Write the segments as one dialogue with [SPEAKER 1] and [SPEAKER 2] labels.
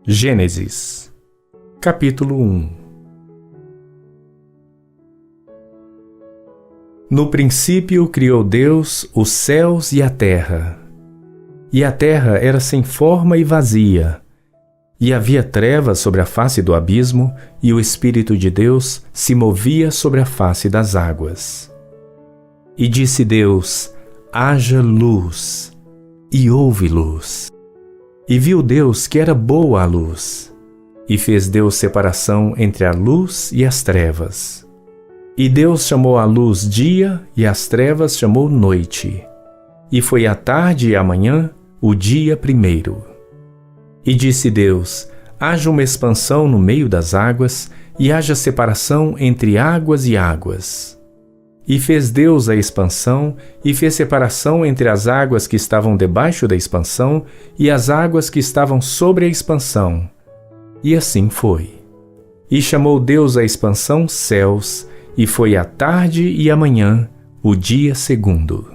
[SPEAKER 1] Gênesis, capítulo 1. No princípio criou Deus os céus e a terra. E a terra era sem forma e vazia, e havia trevas sobre a face do abismo, e o Espírito de Deus se movia sobre a face das águas. E disse Deus: haja luz, e houve luz. E viu Deus que era boa a luz, e fez Deus separação entre a luz e as trevas. E Deus chamou a luz dia, e as trevas chamou noite. E foi a tarde e a manhã o dia primeiro. E disse Deus: haja uma expansão no meio das águas, e haja separação entre águas e águas. E fez Deus a expansão, e fez separação entre as águas que estavam debaixo da expansão e as águas que estavam sobre a expansão. E assim foi. E chamou Deus a expansão céus, e foi a tarde e a manhã, o dia segundo.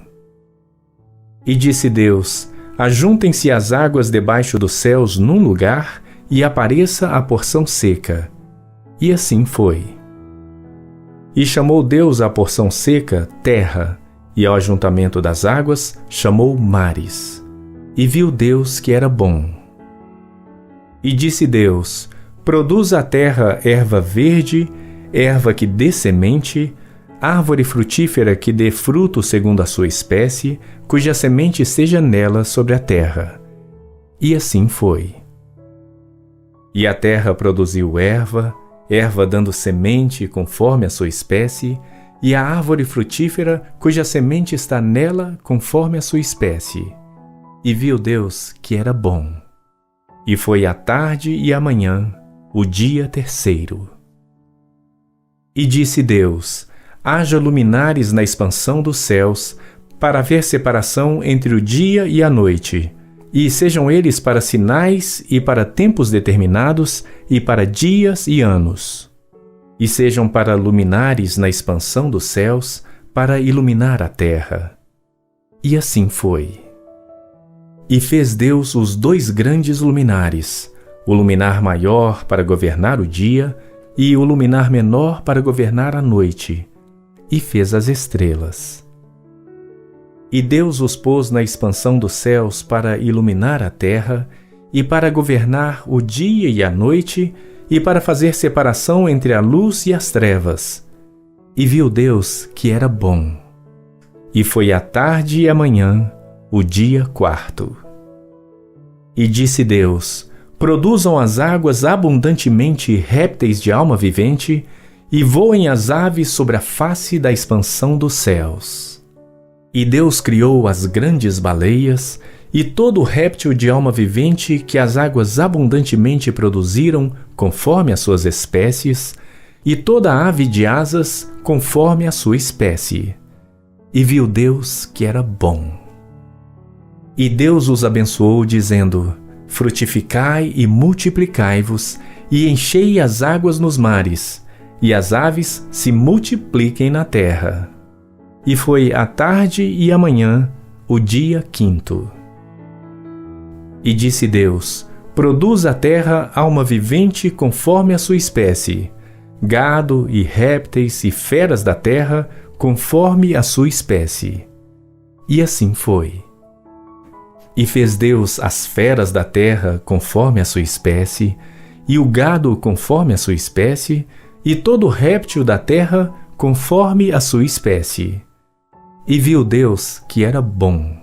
[SPEAKER 1] E disse Deus: ajuntem-se as águas debaixo dos céus num lugar, e apareça a porção seca. E assim foi. E chamou Deus à porção seca terra, e ao ajuntamento das águas chamou mares. E viu Deus que era bom. E disse Deus: produza a terra erva verde, erva que dê semente, árvore frutífera que dê fruto segundo a sua espécie, cuja semente seja nela sobre a terra. E assim foi. E a terra produziu erva dando semente conforme a sua espécie, e a árvore frutífera cuja semente está nela conforme a sua espécie. E viu Deus que era bom. E foi a tarde e a manhã, o dia terceiro. E disse Deus: haja luminares na expansão dos céus, para haver separação entre o dia e a noite, e sejam eles para sinais e para tempos determinados, e para dias e anos. E sejam para luminares na expansão dos céus, para iluminar a terra. E assim foi. E fez Deus os dois grandes luminares, o luminar maior para governar o dia, e o luminar menor para governar a noite, e fez as estrelas. E Deus os pôs na expansão dos céus para iluminar a terra, e para governar o dia e a noite, e para fazer separação entre a luz e as trevas. E viu Deus que era bom. E foi a tarde e a manhã, o dia quarto. E disse Deus: produzam as águas abundantemente répteis de alma vivente, e voem as aves sobre a face da expansão dos céus. E Deus criou as grandes baleias, e todo réptil de alma vivente que as águas abundantemente produziram, conforme as suas espécies, e toda ave de asas, conforme a sua espécie. E viu Deus que era bom. E Deus os abençoou, dizendo: frutificai e multiplicai-vos, e enchei as águas nos mares, e as aves se multipliquem na terra. E foi a tarde e a manhã, o dia quinto. E disse Deus: produz a terra alma vivente conforme a sua espécie, gado e répteis e feras da terra conforme a sua espécie. E assim foi. E fez Deus as feras da terra conforme a sua espécie, e o gado conforme a sua espécie, e todo réptil da terra conforme a sua espécie. E viu Deus que era bom.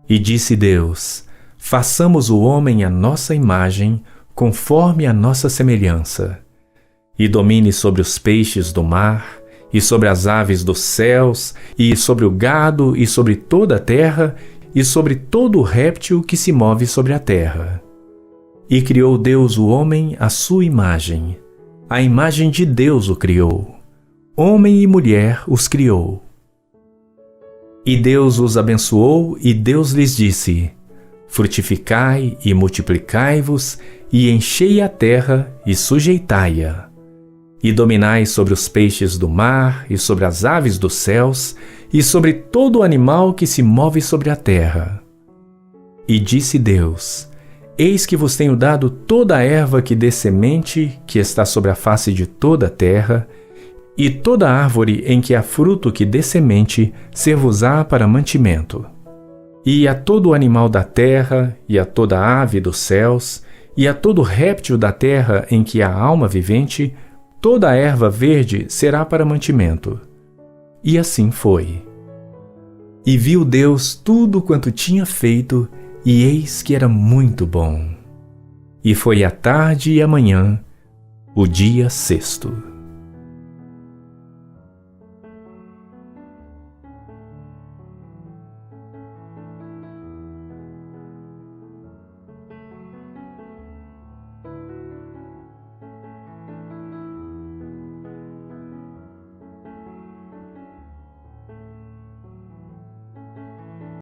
[SPEAKER 1] E disse Deus: façamos o homem à nossa imagem, conforme a nossa semelhança, e domine sobre os peixes do mar, e sobre as aves dos céus, e sobre o gado, e sobre toda a terra, e sobre todo réptil que se move sobre a terra. E criou Deus o homem à sua imagem. A imagem de Deus o criou. Homem e mulher os criou. E Deus os abençoou, e Deus lhes disse: frutificai e multiplicai-vos, e enchei a terra e sujeitai-a. E dominai sobre os peixes do mar, e sobre as aves dos céus, e sobre todo animal que se move sobre a terra. E disse Deus: Eis que vos tenho dado toda a erva que dê semente, que está sobre a face de toda a terra, e toda árvore em que há fruto que dê semente, ser-vos-á para mantimento. E a todo animal da terra, e a toda ave dos céus, e a todo réptil da terra em que há alma vivente, toda a erva verde será para mantimento. E assim foi. E viu Deus tudo quanto tinha feito, e eis que era muito bom. E foi a tarde e a manhã, o dia sexto.